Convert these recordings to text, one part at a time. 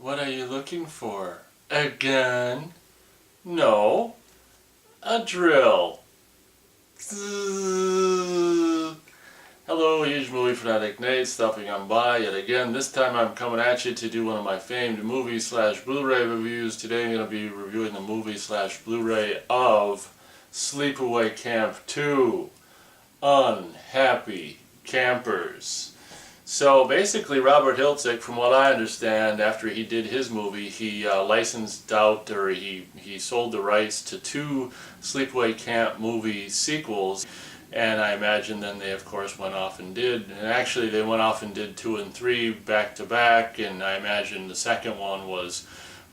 What are you looking for? A gun? No, a drill. Zzzz. Hello, huge movie fanatic Nate, stopping on by yet again. This time I'm coming at you to do one of my famed movie slash Blu-ray reviews. Today I'm going to be reviewing the movie slash Blu-ray of Sleepaway Camp 2, Unhappy Campers. So basically Robert Hiltzik, from what I understand, after he did his movie, he licensed out, or he sold the rights to two Sleepaway Camp movie sequels. And I imagine then they of course went off and actually they went off and did 2 and 3 back to back, and I imagine the second one was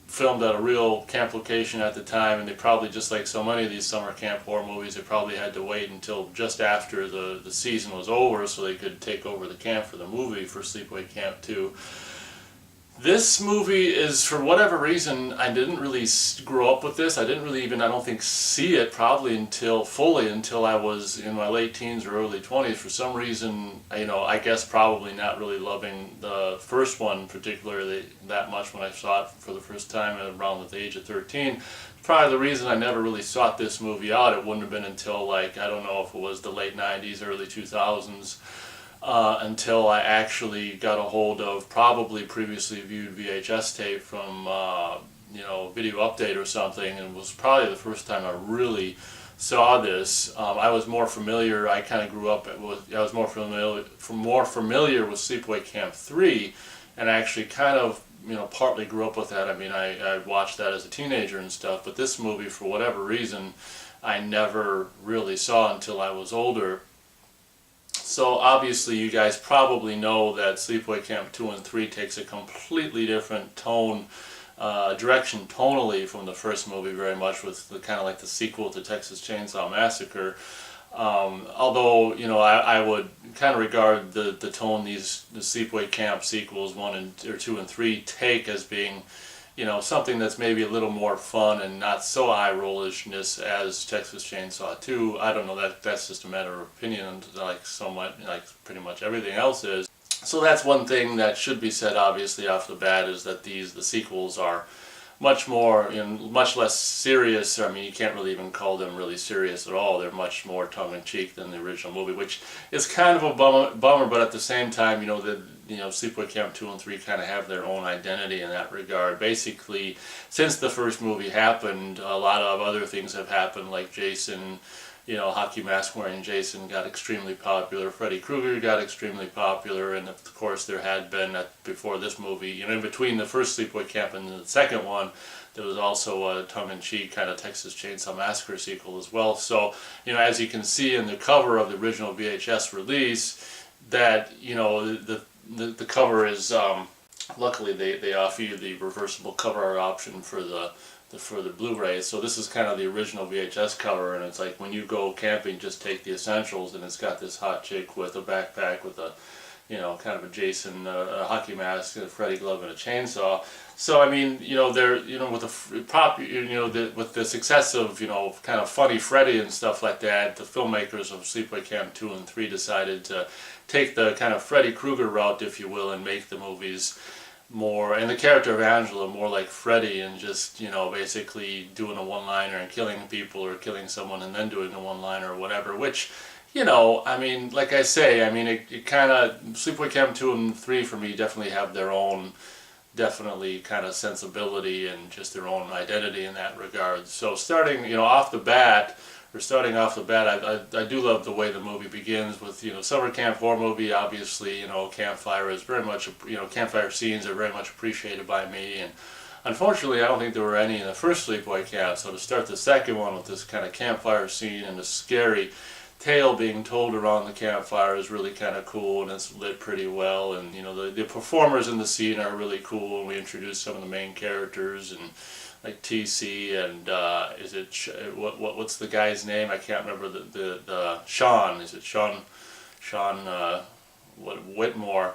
filmed at a real camp location at the time, and they probably, just like so many of these summer camp horror movies, they probably had to wait until just after the season was over so they could take over the camp for the movie for Sleepaway Camp 2. This movie is, for whatever reason, I didn't really grow up with this. I didn't really even, I don't think, see it probably fully until I was in my late teens or early 20s. For some reason, I guess probably not really loving the first one particularly that much when I saw it for the first time around the age of 13. Probably the reason I never really sought this movie out. It wouldn't have been until, like, I don't know if it was the late 90s, early 2000s. Until I actually got a hold of probably previously viewed VHS tape from Video Update or something, and it was probably the first time I really saw this. I was more familiar. I kind of grew up with. I was more familiar with Sleepaway Camp 3, and I actually kind of partly grew up with that. I mean, I watched that as a teenager and stuff, but this movie, for whatever reason, I never really saw until I was older. So obviously you guys probably know that Sleepaway Camp 2 and 3 takes a completely different direction tonally from the first movie, very much with the kind of like the sequel to Texas Chainsaw Massacre. Although, I would kind of regard the tone the Sleepaway Camp sequels 2 and 3 take as being something that's maybe a little more fun and not so eye-rollishness as Texas Chainsaw 2. I don't know, that's just a matter of opinion, like pretty much everything else is. So that's one thing that should be said obviously off the bat, is that the sequels are much more, much less serious. I mean, you can't really even call them really serious at all. They're much more tongue-in-cheek than the original movie, which is kind of a bummer, but at the same time, Sleepaway Camp 2 and 3 kind of have their own identity in that regard. Basically, since the first movie happened, a lot of other things have happened, like Jason, hockey mask wearing Jason got extremely popular, Freddy Krueger got extremely popular, and of course there had been, before this movie, in between the first Sleepaway Camp and the second one, there was also a tongue-in-cheek kind of Texas Chainsaw Massacre sequel as well. So, as you can see in the cover of the original VHS release, that, the cover is, luckily they offer you the reversible cover art option for the Blu-ray. So this is kind of the original VHS cover, and it's like, when you go camping, just take the essentials, and it's got this hot chick with a backpack with a, kind of a Jason hockey mask, a Freddy glove, and a chainsaw. So I mean, they're, with with the success of, kind of funny Freddy and stuff like that, the filmmakers of Sleepaway Camp 2 and 3 decided to take the kind of Freddy Krueger route, if you will, and make the movies more, and the character of Angela more like Freddy, and just, basically doing a one-liner and killing people, or killing someone and then doing a one-liner or whatever, which, I mean, like I say, I mean, it kind of, Sleepaway Camp 2 and 3 for me definitely have their own, definitely kind of sensibility and just their own identity in that regard. So starting off the bat, I do love the way the movie begins with, summer camp horror movie. Obviously, campfire is very much, campfire scenes are very much appreciated by me, and unfortunately I don't think there were any in the first Sleepaway Camp, so to start the second one with this kind of campfire scene and a scary tale being told around the campfire is really kind of cool, and it's lit pretty well, and the performers in the scene are really cool, and we introduce some of the main characters, and like TC and what's the guy's name? I can't remember the Sean. Is it Sean Whitmore?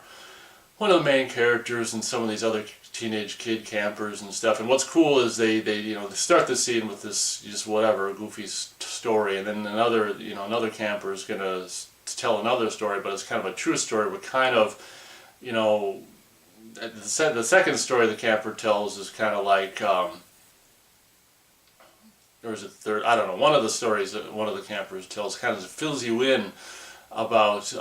One of the main characters, and some of these other teenage kid campers and stuff. And what's cool is they start the scene with this just whatever goofy story, and then another camper is gonna tell another story, but it's kind of a true story. But kind of the second story the camper tells is kind of like, or is it third? I don't know. One of the stories that one of the campers tells kind of fills you in about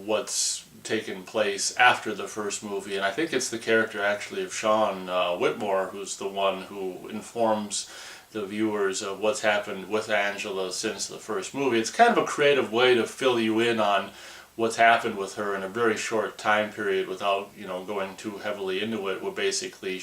what's taken place after the first movie, and I think it's the character actually of Sean Whitmore who's the one who informs the viewers of what's happened with Angela since the first movie. It's kind of a creative way to fill you in on what's happened with her in a very short time period without going too heavily into it. Where basically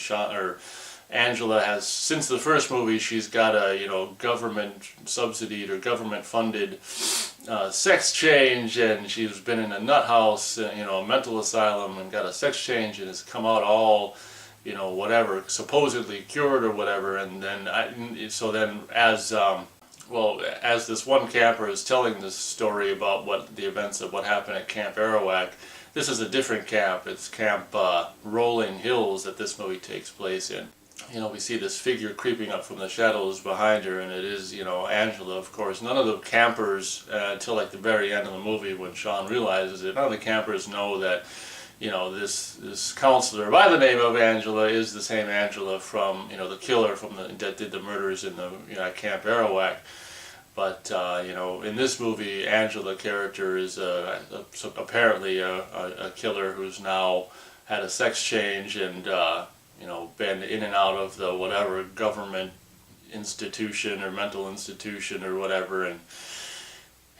Angela has, since the first movie, she's got a government subsidied or government funded sex change, and she's been in a nut house, a mental asylum, and got a sex change, and has come out all whatever, supposedly cured or whatever. And then as this one camper is telling this story about the events of what happened at Camp Arawak, this is a different camp. It's Camp Rolling Hills that this movie takes place in. We see this figure creeping up from the shadows behind her, and it is, Angela, of course. None of the campers, until like the very end of the movie when Sean realizes it, none of the campers know that, this counselor by the name of Angela is the same Angela from, the killer that did the murders in the, Camp Arawak. But, in this movie, Angela character is apparently a killer who's now had a sex change and, been in and out of the whatever government institution or mental institution or whatever, and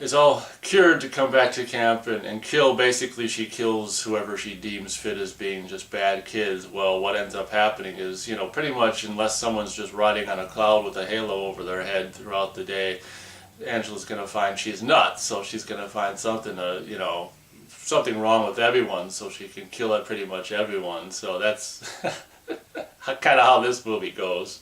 is all cured to come back to camp and kill. Basically, she kills whoever she deems fit as being just bad kids. Well, what ends up happening is, pretty much unless someone's just riding on a cloud with a halo over their head throughout the day, Angela's going to find she's nuts, so she's going to find something something wrong with everyone, so she can kill at pretty much everyone. So that's kind of how this movie goes.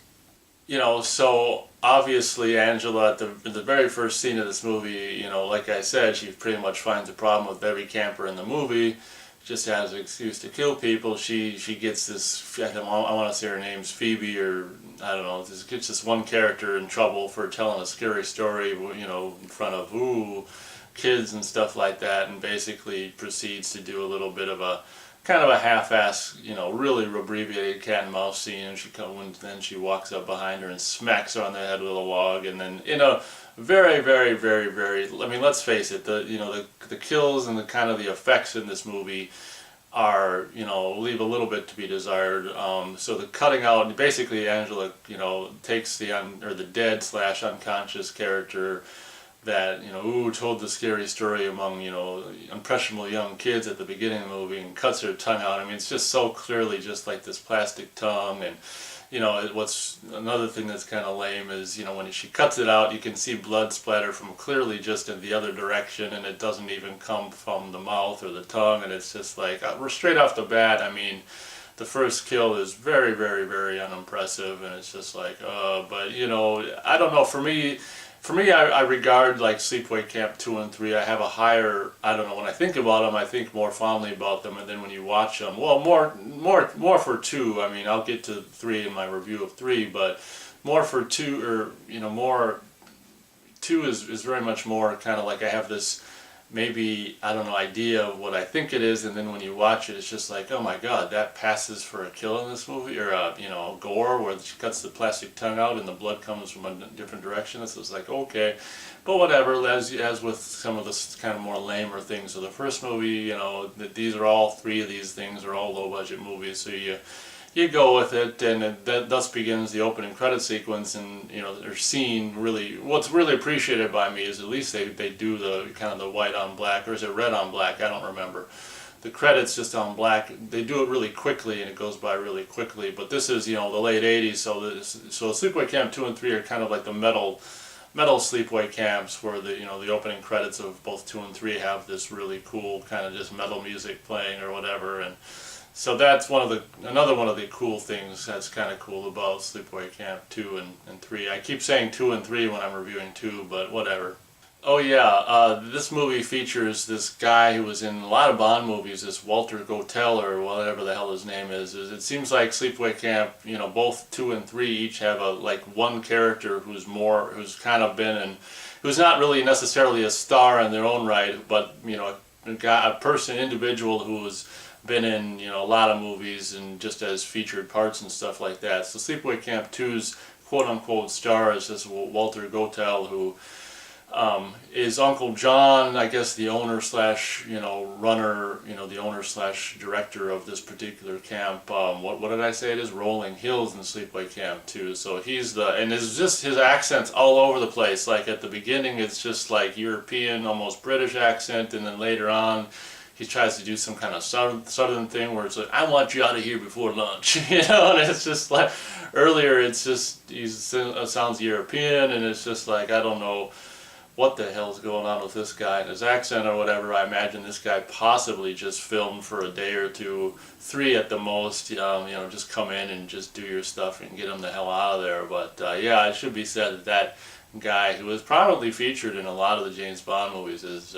So obviously Angela, in the very first scene of this movie, like I said, she pretty much finds a problem with every camper in the movie, just has an excuse to kill people. She gets this, I want to say her name's Phoebe, or I don't know, gets this one character in trouble for telling a scary story, in front of kids and stuff like that, and basically proceeds to do a little bit of a kind of a half-ass, really abbreviated cat and mouse scene, and then she walks up behind her and smacks her on the head with a log, and then in a very, very, very, very, I mean, let's face it, the kills and the kind of the effects in this movie are, leave a little bit to be desired. So the cutting out, basically Angela, takes the dead / unconscious character that, told the scary story among, impressionable young kids at the beginning of the movie, and cuts her tongue out. I mean, it's just so clearly just like this plastic tongue. And, what's another thing that's kind of lame is, when she cuts it out, you can see blood splatter from clearly just in the other direction, and it doesn't even come from the mouth or the tongue, and it's just like, straight off the bat, I mean, the first kill is very, very, very unimpressive, and it's just like, but, I don't know, for me, I regard like Sleepaway Camp 2 and 3. I have a higher, I don't know, when I think about them, I think more fondly about them, and then when you watch them, well, more for 2. I mean, I'll get to 3 in my review of 3, but more for 2, or more 2 is very much more kind of like I have this maybe, I don't know, idea of what I think it is, and then when you watch it, it's just like, oh my god, that passes for a kill in this movie, or gore, where she cuts the plastic tongue out and the blood comes from a different direction. It's just like, okay, but whatever. As with some of the kind of more lamer things of the first movie, these are all 3 of these things are all low budget movies, so you go with it, and thus begins the opening credit sequence. And they're seeing really, what's really appreciated by me is at least they do the kind of the white on black, or is it red on black, I don't remember, the credits just on black. They do it really quickly, and it goes by really quickly. But this is the late 80s, so Sleepaway Camp 2 and 3 are kind of like the metal sleepaway camps, where the opening credits of both 2 and 3 have this really cool kind of just metal music playing or whatever. And so that's another one of the cool things that's kind of cool about Sleepaway Camp 2 and 3. I keep saying 2 and 3 when I'm reviewing 2, but whatever. Oh yeah, this movie features this guy who was in a lot of Bond movies, this Walter Gotell, or whatever the hell his name is. It seems like Sleepaway Camp, both 2 and 3 each have one character who's kind of been in, who's not really necessarily a star in their own right, but a person, individual who was been in, you know, a lot of movies and just as featured parts and stuff like that. So Sleepaway Camp 2's quote-unquote star is this Walter Gotell, who is Uncle John, I guess the owner slash, you know, runner, you know, the owner slash director of this particular camp. What did I say it is? Rolling Hills in Sleepaway Camp 2. So he's the, and it's just his accent's all over the place. Like at the beginning it's just like European, almost British accent, and then later on he tries to do some kind of southern thing where it's like, I want you out of here before lunch, you know, and it's just like, earlier it's just, he sounds European, and it's just like, I don't know what the hell's going on with this guy and his accent or whatever. I imagine this guy possibly just filmed for a day or two, 3 at the most, you know, just come in and just do your stuff and get him the hell out of there. But yeah, it should be said that that guy, who was probably featured in a lot of the James Bond movies, is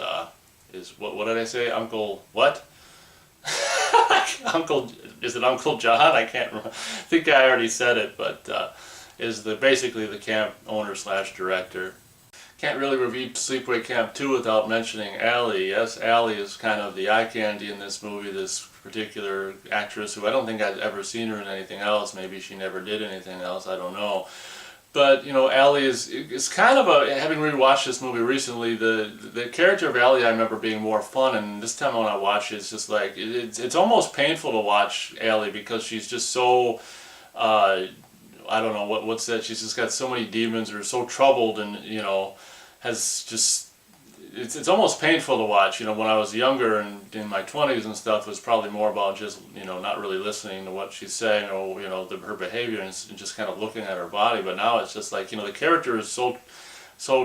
what did I say? Uncle what? Uncle, is it Uncle John? I can't remember. I think I already said it, but is basically the camp owner slash director. Can't really review Sleepaway Camp 2 without mentioning Allie. Yes, Allie is kind of the eye candy in this movie, this particular actress who I don't think I'd ever seen her in anything else. Maybe she never did anything else, I don't know. But, you know, Allie is kind of a, having rewatched this movie recently, the character of Allie I remember being more fun, and this time when I watch it, it's just like, it's almost painful to watch Allie because she's just so, I don't know, what's that, she's just got so many demons, or so troubled, and, you know, has just, it's almost painful to watch. You know, when I was younger and in my 20s and stuff, it was probably more about just, you know, not really listening to what she's saying, or, you know, her behavior, and just kind of looking at her body. But now it's just like, you know, the character is so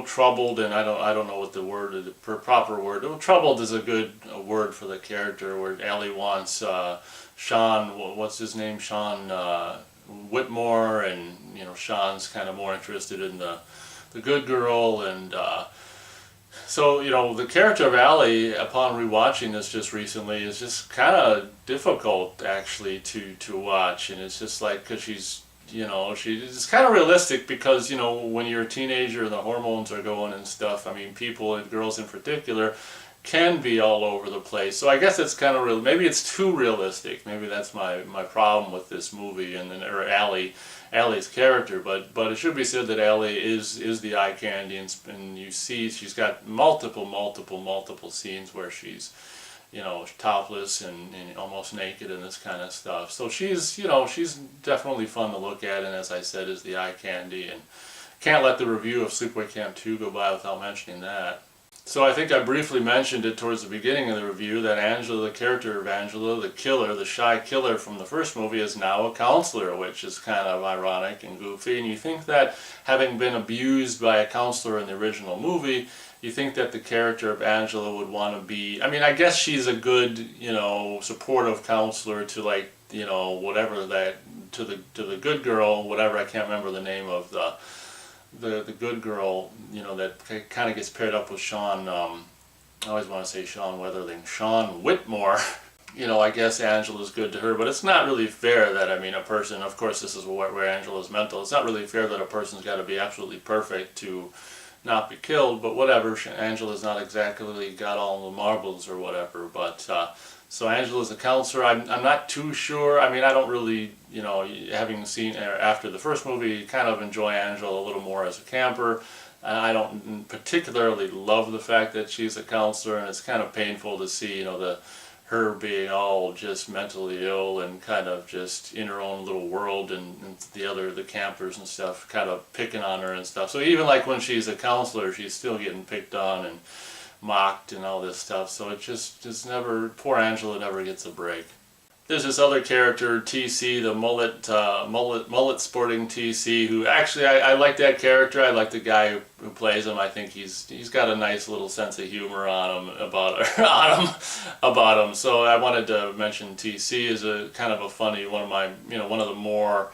troubled, and I don't know what the word is, the proper word. Troubled is a good word for the character, where Allie wants Sean, what's his name, Sean Whitmore, and, you know, Sean's kind of more interested in the good girl, and so, you know, the character of Allie, upon rewatching this just recently, is just kind of difficult actually to watch, and it's just like, because she's, you know, it's kind of realistic, because, you know, when you're a teenager and the hormones are going and stuff, I mean, people, and girls in particular, can be all over the place. So I guess it's kind of real. Maybe it's too realistic. Maybe that's my problem with this movie, and then, or Allie's character. But it should be said that Allie is the eye candy, and you see she's got multiple scenes where she's, you know, topless and almost naked and this kind of stuff. So she's, you know, she's definitely fun to look at, and as I said, is the eye candy. And can't let the review of Sleepaway Camp 2 go by without mentioning that. So I think I briefly mentioned it towards the beginning of the review, that Angela, the character of Angela, the killer, the shy killer from the first movie, is now a counselor, which is kind of ironic and goofy. And you think that, having been abused by a counselor in the original movie, you think that the character of Angela would want to be, I mean, I guess she's a good, you know, supportive counselor to, like, you know, whatever that, to the good girl, whatever, I can't remember the name of the good girl, you know, that kind of gets paired up with Sean, I always want to say Sean Weatherling, Sean Whitmore. You know, I guess Angela's good to her, but it's not really fair that, I mean, a person, of course this is where Angela's mental, it's not really fair that a person's got to be absolutely perfect to not be killed, but whatever, Angela's not exactly got all the marbles or whatever, but, so Angela's a counselor. I'm not too sure. I mean, I don't really, you know, having seen after the first movie, kind of enjoy Angela a little more as a camper. I don't particularly love the fact that she's a counselor, and it's kind of painful to see, you know, her being all just mentally ill and kind of just in her own little world, and the campers and stuff kind of picking on her and stuff. So even like when she's a counselor, she's still getting picked on and mocked and all this stuff, so it just never, poor Angela never gets a break. There's this other character, TC, the mullet sporting TC, who actually, I like that character. I like the guy who plays him. I think he's got a nice little sense of humor on him, about him. So I wanted to mention TC as a kind of a funny, one of the more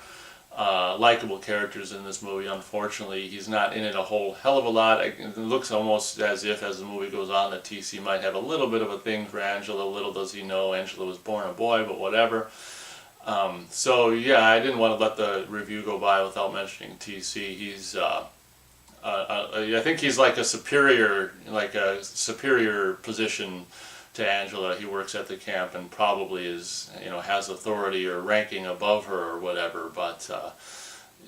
likable characters in this movie. Unfortunately, he's not in it a whole hell of a lot. It looks almost as if, as the movie goes on, that TC might have a little bit of a thing for Angela. Little does he know, Angela was born a boy, but whatever. So yeah, I didn't want to let the review go by without mentioning TC. He's, I think he's like a superior position to Angela. He works at the camp and probably is, has authority or ranking above her or whatever. But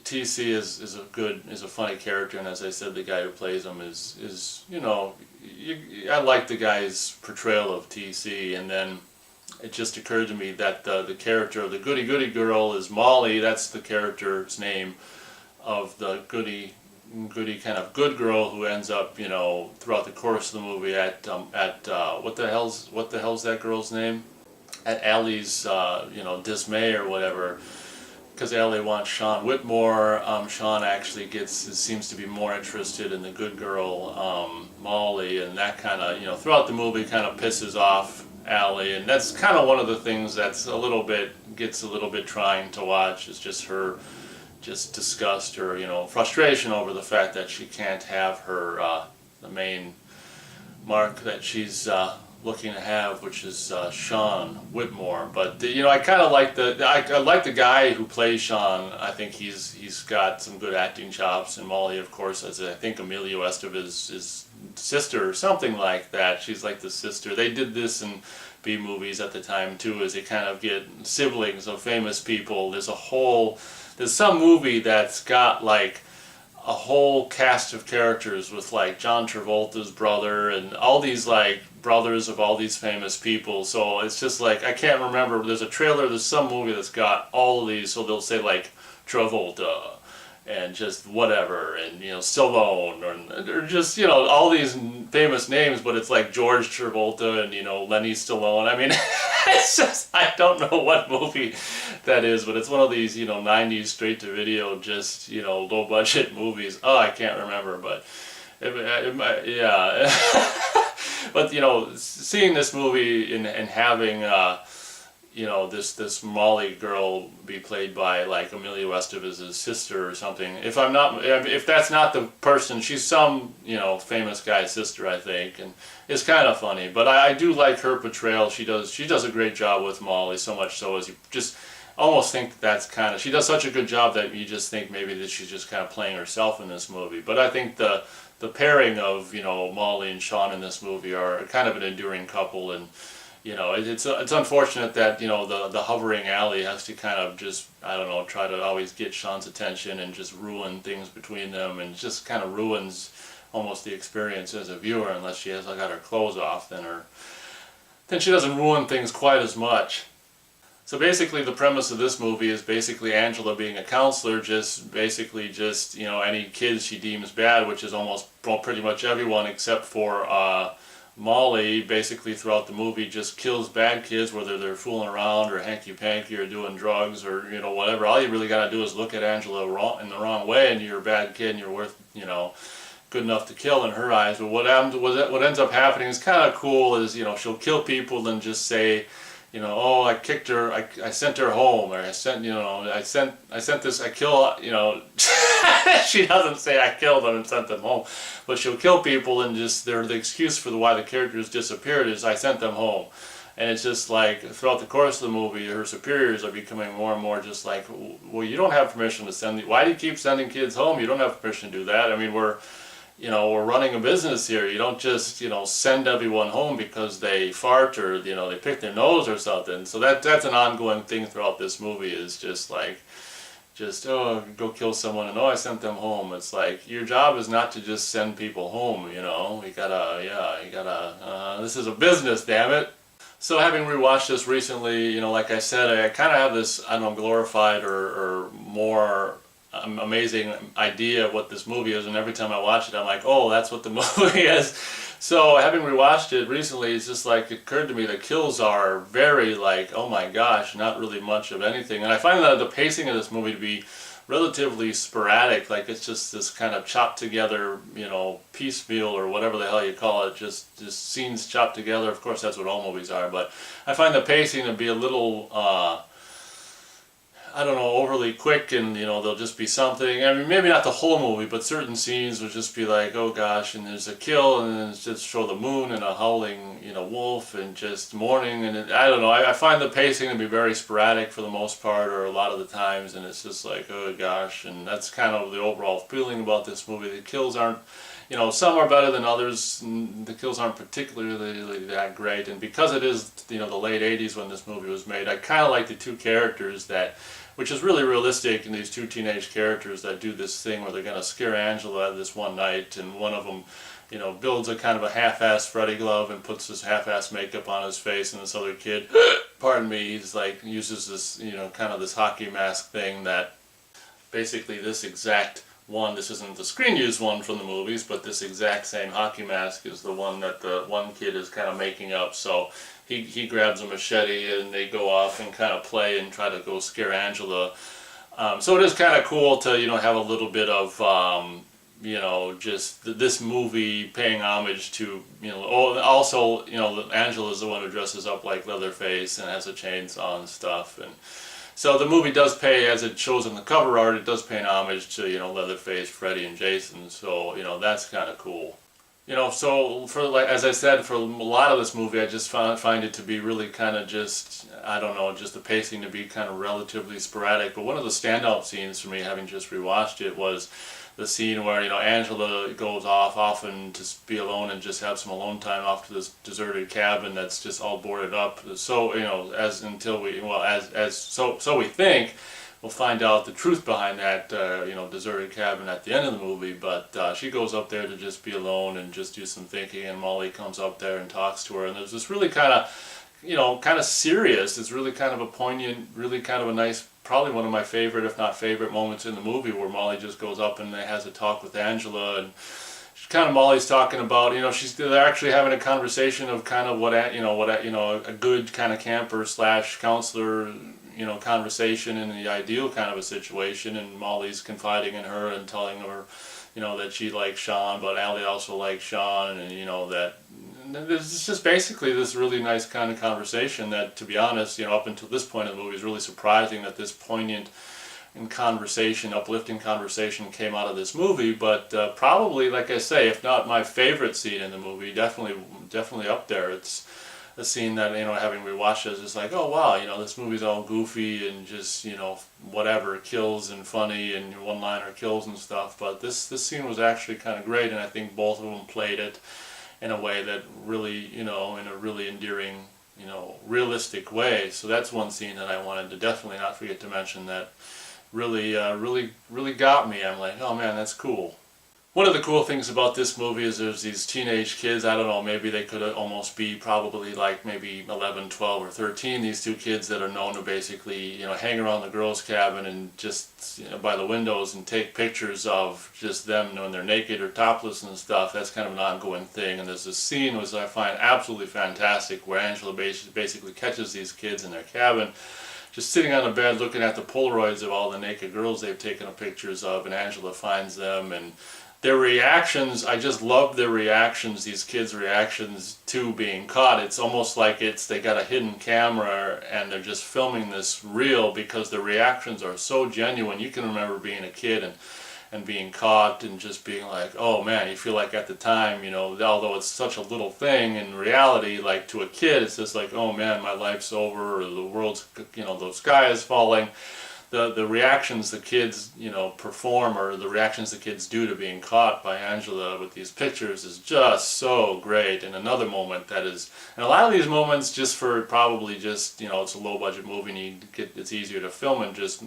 TC is a funny character, and as I said, the guy who plays him is I like the guy's portrayal of TC. And then it just occurred to me that the character of the goody girl is Molly. That's the character's name of the goody kind of good girl who ends up, throughout the course of the movie at what the hell's that girl's name? At Allie's, dismay or whatever, because Allie wants Sean Whitmore. Sean actually seems to be more interested in the good girl, Molly, and that kind of, throughout the movie kind of pisses off Allie, and that's kind of one of the things that's gets a little bit trying to watch, is just her disgust or frustration over the fact that she can't have her the main mark that she's looking to have, which is Sean Whitmore. But I kind of like I like the guy who plays Sean. I think he's got some good acting chops, and Molly, of course, as I think Emilio Estevez's sister or something like that. She's like the sister. They did this in B movies at the time too, as they kind of get siblings of famous people. There's some movie that's got like a whole cast of characters with like John Travolta's brother and all these like brothers of all these famous people. So it's just like, I can't remember, there's some movie that's got all of these, so they'll say like Travolta and just whatever, and Stallone, or just all these famous names, but it's like George Travolta and Lenny Stallone. I mean, it's just, I don't know what movie that is, but it's one of these 90s straight to video, just low budget movies. Oh, I can't remember, but yeah. But seeing this movie and having this Molly girl be played by like Emilio Estevez's sister or something. If that's not the person, she's some famous guy's sister, I think, and it's kind of funny. But I do like her portrayal. She does a great job with Molly, so much so as you just almost think she does such a good job that you just think maybe that she's just kind of playing herself in this movie. But I think the pairing of Molly and Sean in this movie are kind of an enduring couple, and it's unfortunate that the hovering Allie has to kind of just, I don't know, try to always get Sean's attention and just ruin things between them, and just kind of ruins almost the experience as a viewer. Unless she has got her clothes off, then she doesn't ruin things quite as much. So basically the premise of this movie is basically Angela being a counselor, basically any kids she deems bad, which is pretty much everyone except for Molly. Basically throughout the movie just kills bad kids, whether they're fooling around or hanky-panky or doing drugs or whatever. All you really got to do is look at Angela in the wrong way, and you're a bad kid and you're worth good enough to kill in her eyes. But what ends up happening is kind of cool, is she'll kill people and just say, oh, I kicked her, I sent her home, or I sent this, I kill, she doesn't say I killed them and sent them home, but she'll kill people, and just the excuse for why the characters disappeared is I sent them home. And it's just like, throughout the course of the movie, her superiors are becoming more and more just like, well, you don't have permission to why do you keep sending kids home? You don't have permission to do that. I mean, we're running a business here. You don't just, send everyone home because they fart or, they pick their nose or something. So that's an ongoing thing throughout this movie, is just like, oh, go kill someone and oh, I sent them home. It's like, your job is not to just send people home, this is a business, damn it. So having rewatched this recently, like I said, I kind of have this, I don't know, glorified or more amazing idea of what this movie is, and every time I watch it I'm like, oh, that's what the movie is. So having rewatched it recently, it's just like, it occurred to me that kills are very like, oh my gosh, not really much of anything. And I find that the pacing of this movie to be relatively sporadic, like it's just this kind of chopped together, piecemeal or whatever the hell you call it, just scenes chopped together. Of course that's what all movies are, but I find the pacing to be a little I don't know, overly quick, and there'll just be something. I mean, maybe not the whole movie, but certain scenes would just be like, oh gosh, and there's a kill, and then it's just show the moon and a howling, wolf, and just mourning, and I don't know. I find the pacing to be very sporadic for the most part, or a lot of the times, and it's just like, oh gosh, and that's kind of the overall feeling about this movie. The kills aren't, some are better than others. And the kills aren't particularly that great, and because it is, the late '80s when this movie was made, I kind of like the two characters which is really realistic in these two teenage characters that do this thing where they're going to scare Angela this one night, and one of them, builds a kind of a half-assed Freddy glove and puts this half-assed makeup on his face, and this other kid, pardon me, he's like, uses this, kind of this hockey mask thing that basically this exact one, this isn't the screen used one from the movies, but this exact same hockey mask is the one that the one kid is kind of making up. So he grabs a machete and they go off and kind of play and try to go scare Angela. So it is kind of cool to have a little bit of just this movie paying homage to also Angela's the one who dresses up like Leatherface and has a chainsaw and stuff. And so the movie does pay, as it shows in the cover art, it does pay an homage to, Leatherface, Freddy, and Jason. So, that's kind of cool. So as I said, for a lot of this movie, I just find it to be really kind of just, I don't know, just the pacing to be kind of relatively sporadic. But one of the standout scenes for me, having just rewatched it, was the scene where Angela goes off often to be alone and just have some alone time off to this deserted cabin that's just all boarded up. So so we think we'll find out the truth behind that deserted cabin at the end of the movie. But she goes up there to just be alone and just do some thinking, and Molly comes up there and talks to her, and there's this really kind of serious. It's really kind of a poignant, really kind of a nice, probably one of my favorite, if not favorite, moments in the movie, where Molly just goes up and has a talk with Angela, and Molly's talking about, they're actually having a conversation of kind of what a good kind of camper / counselor, conversation in the ideal kind of a situation, and Molly's confiding in her and telling her, that she likes Sean, but Allie also likes Sean, and that it's just basically this really nice kind of conversation that, to be honest, up until this point in the movie, is really surprising that this poignant uplifting conversation came out of this movie. But probably, like I say, if not my favorite scene in the movie, definitely up there. It's a scene that, having rewatched it, is just like, oh wow, this movie's all goofy and just, whatever, kills and funny and one-liner kills and stuff. But this scene was actually kind of great, and I think both of them played it in a way that really, in a really endearing, realistic way. So that's one scene that I wanted to definitely not forget to mention that really got me. I'm like, oh man, that's cool. One of the cool things about this movie is there's these teenage kids, I don't know, maybe they could almost be probably like maybe 11, 12, or 13, these two kids that are known to basically, hang around the girls' cabin and just, by the windows and take pictures of just them when they're naked or topless and stuff. That's kind of an ongoing thing. And there's this scene which I find absolutely fantastic where Angela basically catches these kids in their cabin, just sitting on the bed looking at the Polaroids of all the naked girls they've taken pictures of, and Angela finds them, and their reactions, I just love their reactions, these kids' reactions to being caught. It's almost like they got a hidden camera and they're just filming this reel, because the reactions are so genuine. You can remember being a kid and being caught and just being like, oh man, you feel like at the time, although it's such a little thing, in reality, like to a kid, it's just like, oh man, my life's over, or the world's, the sky is falling. The reactions the kids, perform, or the reactions the kids do to being caught by Angela with these pictures, is just so great. And another moment that is, and a lot of these moments, just for probably just, it's a low budget movie and it's easier to film in just,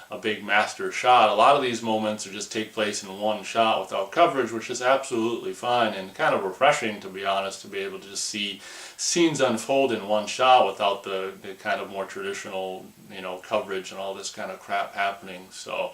a big master shot. A lot of these moments just take place in one shot without coverage, which is absolutely fine and kind of refreshing, to be honest, to be able to just see scenes unfold in one shot without the kind of more traditional, coverage and all this kind of crap happening. So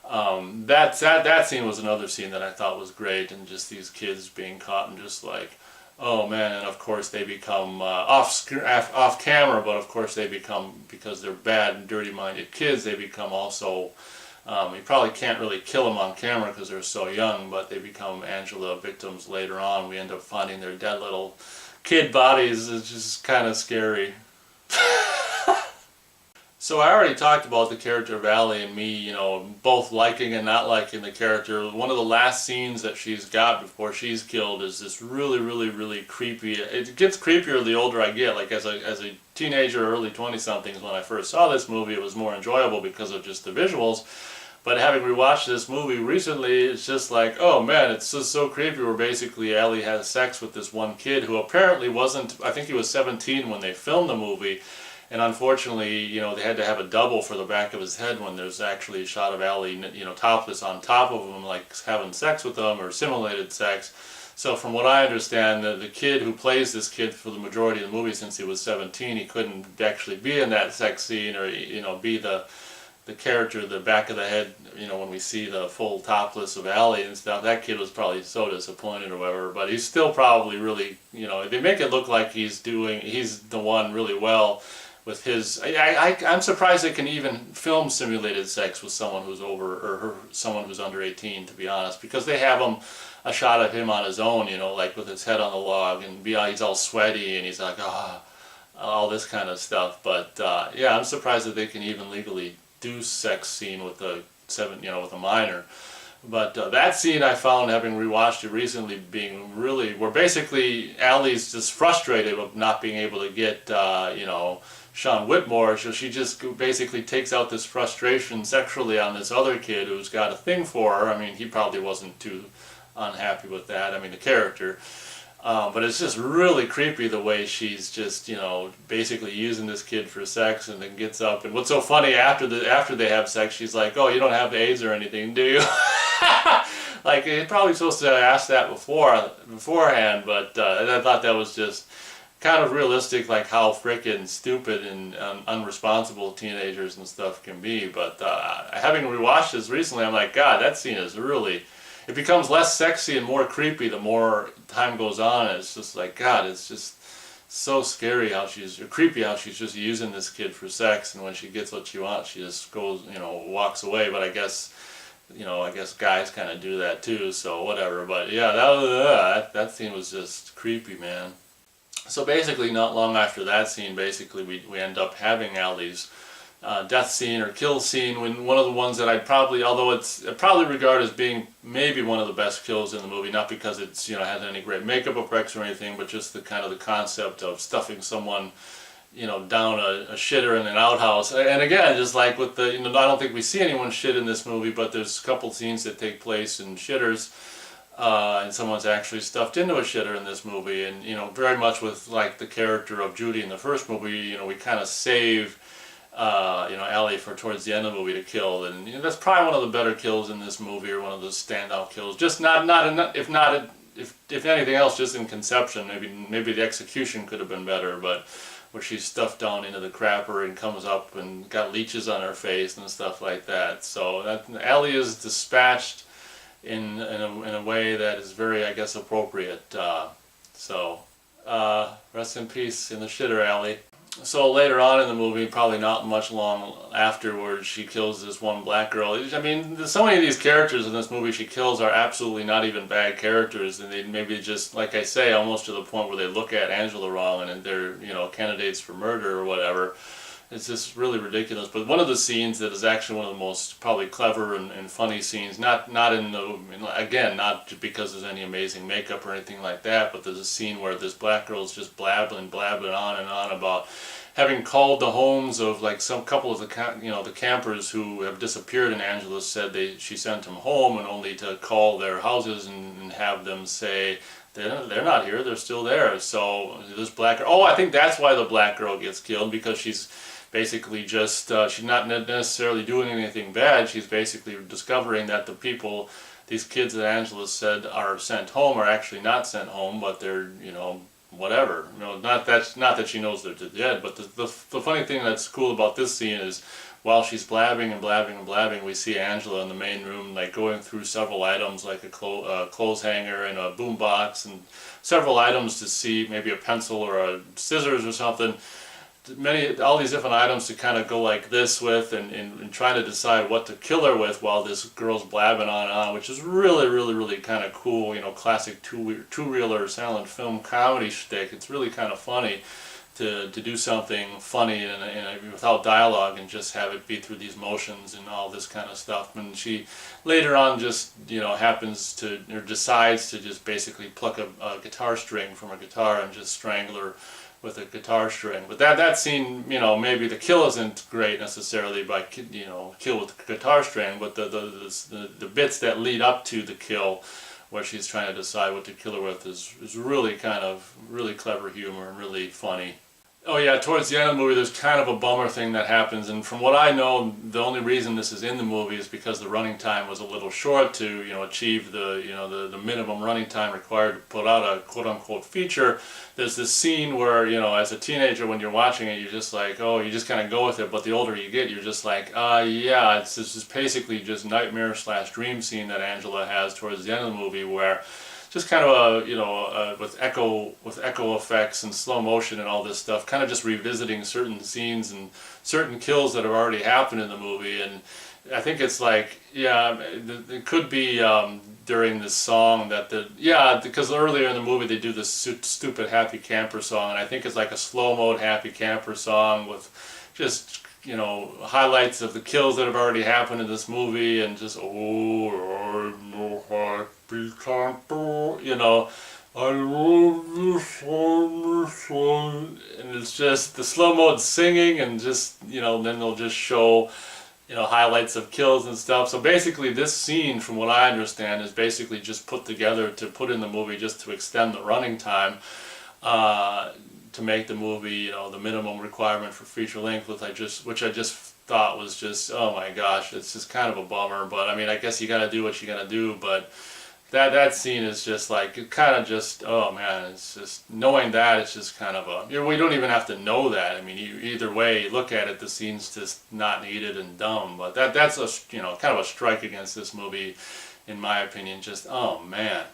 that scene was another scene that I thought was great, and just these kids being caught and just like, oh man. And of course they become off camera, but of course they become, because they're bad and dirty-minded kids, they become also, you probably can't really kill them on camera because they're so young, but they become Angela victims later on. We end up finding their dead little kid bodies. It's just kind of scary. So I already talked about the character of Allie and me, you know, both liking and not liking the character. One of the last scenes that she's got before she's killed is this really creepy. It gets creepier the older I get. Like as a teenager, early 20-somethings, when I first saw this movie, it was more enjoyable because of just the visuals. But having rewatched this movie recently, it's just like, oh man, it's just so creepy where basically Allie has sex with this one kid who apparently wasn't, I think he was 17 when they filmed the movie. And unfortunately, you know, they had to have a double for the back of his head when there's actually a shot of Allie, you know, topless on top of him, like having sex with him or simulated sex. So from what I understand, the kid who plays this kid for the majority of the movie since he was 17, he couldn't actually be in that sex scene or, you know, be the character, the back of the head, you know, when we see the full topless of Allie and stuff. That kid was probably so disappointed or whatever, but he's still probably really, you know, they make it look like he's the one really well. With his, I'm surprised they can even film simulated sex with someone who's someone who's under 18, to be honest, because they have a shot of him on his own, you know, like with his head on the log, and he's all sweaty, and he's like, all this kind of stuff. But yeah, I'm surprised that they can even legally do sex scene with with a minor. But that scene I found, having rewatched it recently, being really, where basically Allie's just frustrated with not being able to get, you know, Sean Whitmore, so she just basically takes out this frustration sexually on this other kid who's got a thing for her. I mean, he probably wasn't too unhappy with that, I mean, the character. But it's just really creepy the way she's just, you know, basically using this kid for sex, and then gets up. And what's so funny, after they have sex, she's like, oh, you don't have AIDS or anything, do you? Like, you're probably supposed to ask that beforehand, but I thought that was just kind of realistic, like how frickin' stupid and unresponsible teenagers and stuff can be. But having rewatched this recently, I'm like, God, that scene is really, it becomes less sexy and more creepy the more time goes on. It's just like, God, it's just so scary how creepy how she's just using this kid for sex, and when she gets what she wants, she just goes, you know, walks away. But I guess, you know, guys kind of do that too, so whatever. But yeah, that scene was just creepy, man. So basically, not long after that scene, basically we end up having Allie's death scene or kill scene, when one of the ones that I'd probably, although I probably regard as being maybe one of the best kills in the movie, not because it's, you know, has any great makeup effects or anything, but just the kind of the concept of stuffing someone, you know, down a shitter in an outhouse. And again, just like with the, you know, I don't think we see anyone shit in this movie, but there's a couple scenes that take place in shitters. And someone's actually stuffed into a shitter in this movie, and, you know, very much with like the character of Judy in the first movie, you know, we kind of save, you know, Allie for towards the end of the movie to kill, and, you know, that's probably one of the better kills in this movie, or one of the standout kills. Just if anything else, just in conception, maybe the execution could have been better, but where she's stuffed down into the crapper and comes up and got leeches on her face and stuff like that. So Allie is dispatched in a way that is very, I guess, appropriate. So rest in peace in the shitter, Allie. So later on in the movie, probably not much long afterwards, she kills this one black girl. I mean, so many of these characters in this movie she kills are absolutely not even bad characters, and they maybe just, like I say, almost to the point where they look at Angela wrong and they're, you know, candidates for murder or whatever. It's just really ridiculous. But one of the scenes that is actually one of the most probably clever and funny scenes, not because there's any amazing makeup or anything like that, but there's a scene where this black girl's just blabbing on and on about having called the homes of like some couple of the campers who have disappeared, and Angela said she sent them home, and only to call their houses and have them say they're not here, they're still there. So this black girl, I think that's why the black girl gets killed, because she's basically just, she's not necessarily doing anything bad. She's basically discovering that the people, these kids that Angela said are sent home, are actually not sent home, but they're, you know, whatever. You know, not that she knows they're dead, but the funny thing that's cool about this scene is, while she's blabbing and blabbing and blabbing, we see Angela in the main room, like going through several items, like a clothes hanger and a boom box, and several items to see, maybe a pencil or a scissors or something. All these different items to kind of go like this with, and trying to decide what to kill her with while this girl's blabbing on and on, which is really kind of cool, you know, classic two-reeler silent film comedy shtick. It's really kind of funny to do something funny without dialogue and just have it be through these motions and all this kind of stuff. And she later on just, you know, happens to, or decides to just basically pluck a guitar string from a guitar and just strangle her with a guitar string. But that scene, you know, maybe the kill isn't great necessarily by, you know, kill with the guitar string, but the bits that lead up to the kill, where she's trying to decide what to kill her with, is really kind of really clever humor and really funny. Oh yeah, towards the end of the movie there's kind of a bummer thing that happens, and from what I know, the only reason this is in the movie is because the running time was a little short to, you know, achieve the, you know, the minimum running time required to put out a quote-unquote feature. There's this scene where, you know, as a teenager when you're watching it, you're just like, oh, you just kind of go with it, but the older you get, you're just like, yeah, this is basically just nightmare/dream scene that Angela has towards the end of the movie, where just kind of a, you know, with echo effects and slow motion and all this stuff, kind of just revisiting certain scenes and certain kills that have already happened in the movie. And I think it's like, yeah, it could be during this song that because earlier in the movie they do this stupid Happy Camper song, and I think it's like a slow mode Happy Camper song with just, you know, highlights of the kills that have already happened in this movie, and just, oh, no happy camper, you know, I love this one, and it's just the slow mode singing, and just, you know, then they'll just show, you know, highlights of kills and stuff. So basically this scene, from what I understand, is basically just put together to put in the movie just to extend the running time, to make the movie, you know, the minimum requirement for feature length, which I just thought was just, oh my gosh, it's just kind of a bummer. But I mean, I guess you got to do what you got to do. But that scene is just like, it kind of just, oh man, it's just, knowing that, it's just kind of a, you know, we don't even have to know that. I mean, either way you look at it, the scene's just not needed and dumb. But that's a, you know, kind of a strike against this movie, in my opinion. Just, oh man.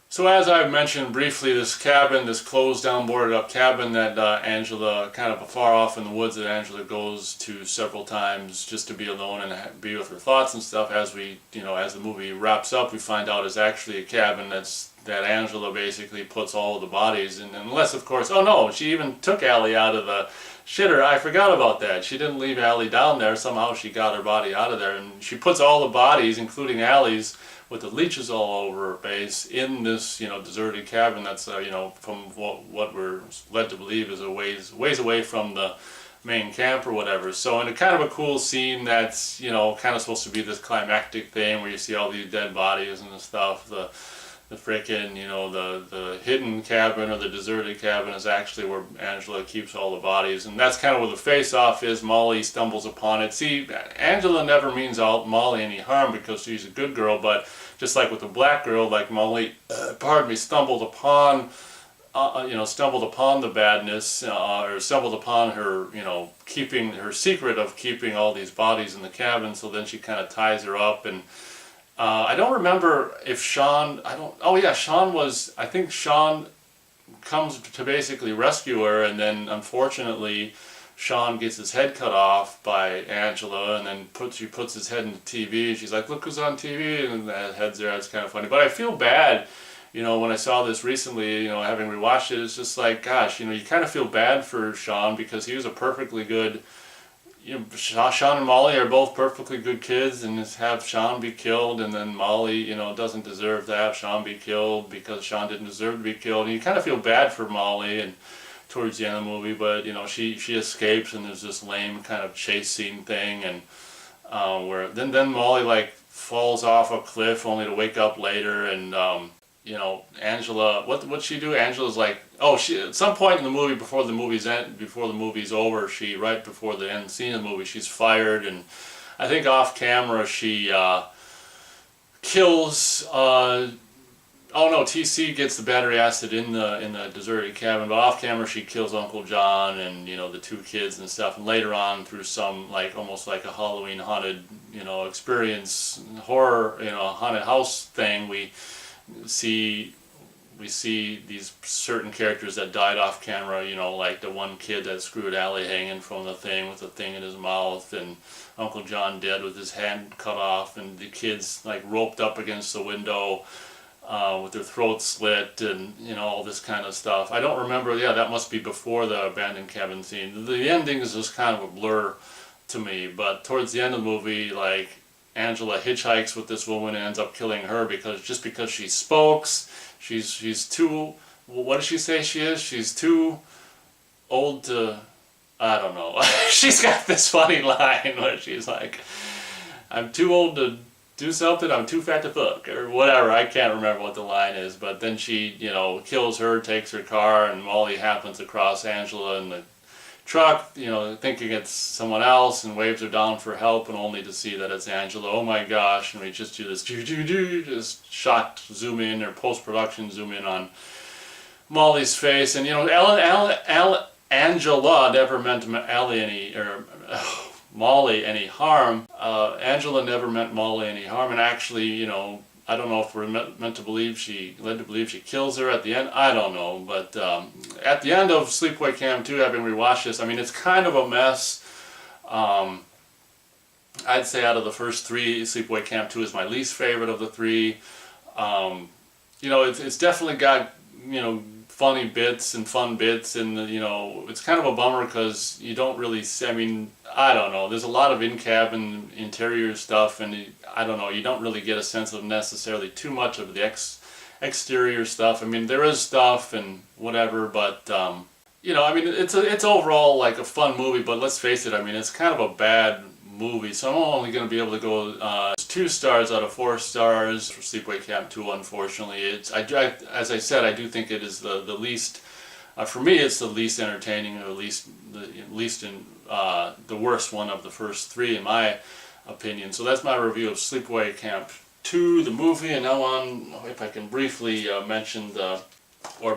So as I've mentioned briefly, this cabin, this closed down, boarded up cabin that Angela, kind of far off in the woods, that Angela goes to several times just to be alone and be with her thoughts and stuff, as we, you know, as the movie wraps up, we find out is actually a cabin that Angela basically puts all of the bodies in, unless of course, oh no, she even took Allie out of the shitter. I forgot about that. She didn't leave Allie down there. Somehow she got her body out of there, and she puts all the bodies, including Allie's, with the leeches all over her face, in this, you know, deserted cabin that's, you know, from what we're led to believe is a ways away from the main camp or whatever. So in a kind of a cool scene that's, you know, kind of supposed to be this climactic thing where you see all these dead bodies and the stuff, the frickin', you know, the hidden cabin or the deserted cabin is actually where Angela keeps all the bodies, and that's kind of where the face-off is. Molly stumbles upon it. See, Angela never means Molly any harm because she's a good girl, but just like with the black girl, like Molly, stumbled upon, you know, stumbled upon the badness, or stumbled upon her, you know, keeping her secret of keeping all these bodies in the cabin. So then she kind of ties her up, and I don't remember if Sean, I think Sean comes to basically rescue her, and then unfortunately Sean gets his head cut off by Angela, and then she puts his head in the TV, and she's like, look who's on TV, and that head's there. It's kind of funny. But I feel bad, you know, when I saw this recently, you know, having rewatched it, it's just like, gosh, you know, you kind of feel bad for Sean, because he was a perfectly good, you know, Sean and Molly are both perfectly good kids, and just have Sean be killed, and then Molly, you know, doesn't deserve to have Sean be killed because Sean didn't deserve to be killed. And you kind of feel bad for Molly, and towards the end of the movie, but you know, she escapes, and there's this lame kind of chase scene thing, and where then Molly like falls off a cliff only to wake up later, and you know, Angela, what'd she do? Angela's like, oh, she at some point in the movie, before the movie's over, right before the end scene of the movie, she's fired, and I think off camera she kills. Oh no, TC gets the battery acid in the deserted cabin, but off camera she kills Uncle John and, you know, the two kids and stuff. And later on, through some like almost like a Halloween haunted, you know, experience, horror, you know, haunted house thing, we see these certain characters that died off camera, you know, like the one kid that screwed Allie hanging from the thing with the thing in his mouth, and Uncle John dead with his hand cut off, and the kids like roped up against the window. with their throats slit and, you know, all this kind of stuff. I don't remember, yeah, that must be before the abandoned cabin scene. The ending is just kind of a blur to me, but towards the end of the movie, like, Angela hitchhikes with this woman and ends up killing her because she smokes. She's too, what does she say she is? She's too old to, I don't know. She's got this funny line where she's like, I'm too old to do something, I'm too fat to fuck, or whatever. I can't remember what the line is, but then she, you know, kills her, takes her car, and Molly happens across Angela in the truck, you know, thinking it's someone else, and waves her down for help, and only to see that it's Angela. Oh my gosh, and we just do this just shot zoom in, or post-production zoom in on Molly's face, and you know, Angela never meant Molly any harm. Angela never meant Molly any harm, and actually, you know, I don't know if we're led to believe she kills her at the end. I don't know, but at the end of Sleepaway Camp 2, having rewatched this, I mean, it's kind of a mess. I'd say out of the first three, Sleepaway Camp 2 is my least favorite of the three. You know, it's definitely got, you know, funny bits and fun bits, and you know, it's kind of a bummer because you don't really see, I mean, I don't know, there's a lot of in-cabin interior stuff, and I don't know, you don't really get a sense of necessarily too much of the exterior stuff. I mean, there is stuff and whatever, but you know, I mean, it's overall like a fun movie, but let's face it, I mean, it's kind of a bad movie, so I'm only going to be able to go 2 stars out of 4 stars for Sleepaway Camp 2. Unfortunately, as I said, I do think it is the least. For me, it's the least entertaining, or the worst one of the first 3, in my opinion. So that's my review of Sleepaway Camp 2, the movie, and now on, if I can briefly mention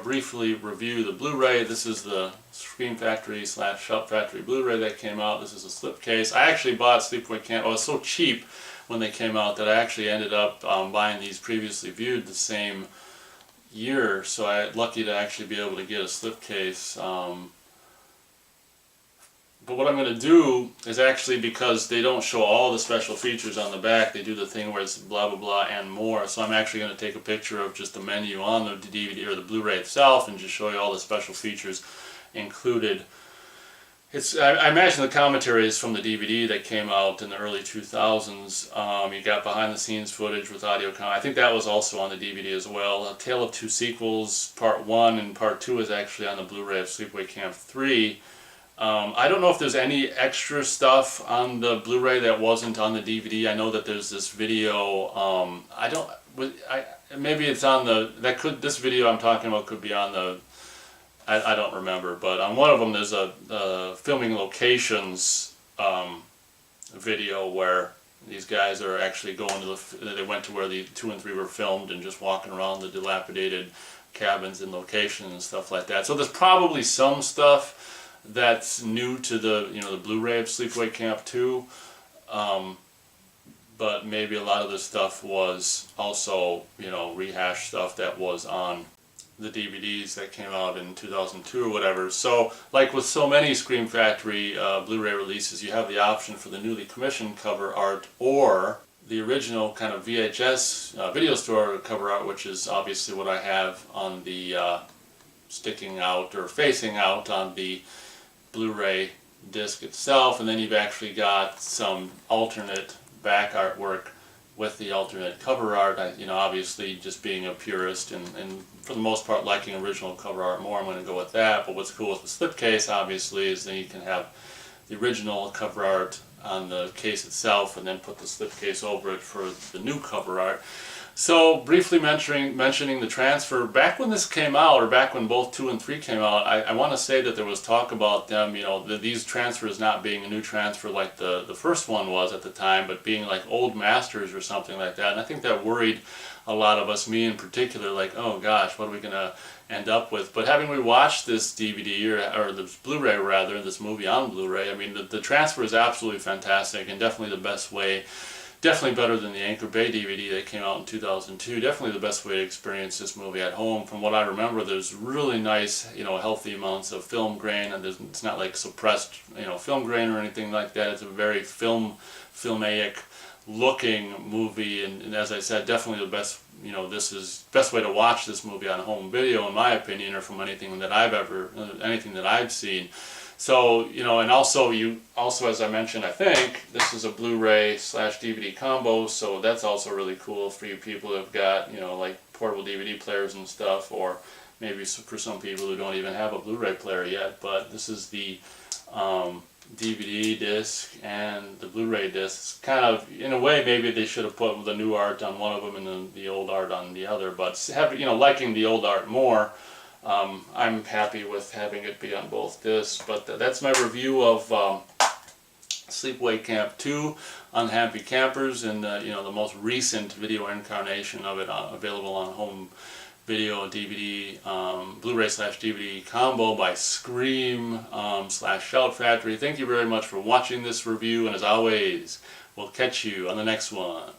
briefly review the Blu-ray. This is the Scream Factory / Shout Factory Blu-ray that came out. This is a slipcase. I actually bought Sleepaway Camp. Oh, it was so cheap when they came out that I actually ended up buying these previously viewed the same year. So I'm lucky to actually be able to get a slipcase. But what I'm going to do is actually, because they don't show all the special features on the back, they do the thing where it's blah blah blah and more. So I'm actually going to take a picture of just the menu on the DVD or the Blu-ray itself and just show you all the special features included. I imagine the commentary is from the DVD that came out in the early 2000s. You got behind the scenes footage with audio I think that was also on the DVD as well. A Tale of Two Sequels, Part 1 and Part 2 is actually on the Blu-ray of Sleepaway Camp 3. I don't know if there's any extra stuff on the Blu-ray that wasn't on the DVD. I know that there's this video. Maybe it's on this video I'm talking about could be on the. I don't remember, but on one of them there's a filming locations video where these guys are actually going to they went to where the 2 and 3 were filmed and just walking around the dilapidated cabins and locations and stuff like that. So there's probably some stuff that's new to the the Blu-ray of Sleepaway Camp 2, but maybe a lot of the stuff was also rehashed stuff that was on the DVDs that came out in 2002 or whatever. So like with so many Scream Factory Blu-ray releases, you have the option for the newly commissioned cover art or the original kind of VHS video store cover art, which is obviously what I have on the sticking out or facing out on the Blu-ray disc itself, and then you've actually got some alternate back artwork with the alternate cover art. Obviously just being a purist and for the most part liking original cover art more, I'm going to go with that. But what's cool with the slipcase obviously is then you can have the original cover art on the case itself and then put the slipcase over it for the new cover art. So briefly mentioning the transfer, back when this came out, or back when both 2 and 3 came out, I want to say that there was talk about them, these transfers not being a new transfer like the first one was at the time, but being like old masters or something like that. And I think that worried a lot of us, me in particular, like, oh gosh, what are we going to end up with? But having rewatched this DVD, or the Blu-ray rather, this movie on Blu-ray, I mean, the transfer is absolutely fantastic and definitely the best way. Definitely better than the Anchor Bay DVD that came out in 2002. Definitely the best way to experience this movie at home. From what I remember, there's really nice, healthy amounts of film grain, and it's not like suppressed, film grain or anything like that. It's a very filmaic looking movie, and as I said, definitely the best, this is best way to watch this movie on home video in my opinion, or from anything that I've seen. So, and also as I mentioned, I think this is a Blu-ray / DVD combo, so that's also really cool for you people who have got, like portable DVD players and stuff, or maybe for some people who don't even have a Blu-ray player yet. But this is the DVD disc and the Blu-ray disc. Kind of, in a way, maybe they should have put the new art on one of them and then the old art on the other, but liking the old art more, I'm happy with having it be on both discs. But that's my review of Sleepaway Camp 2, Unhappy Campers, and the most recent video incarnation of it, available on home video, DVD, Blu-ray / DVD combo by Scream / Shout Factory. Thank you very much for watching this review, and as always, we'll catch you on the next one.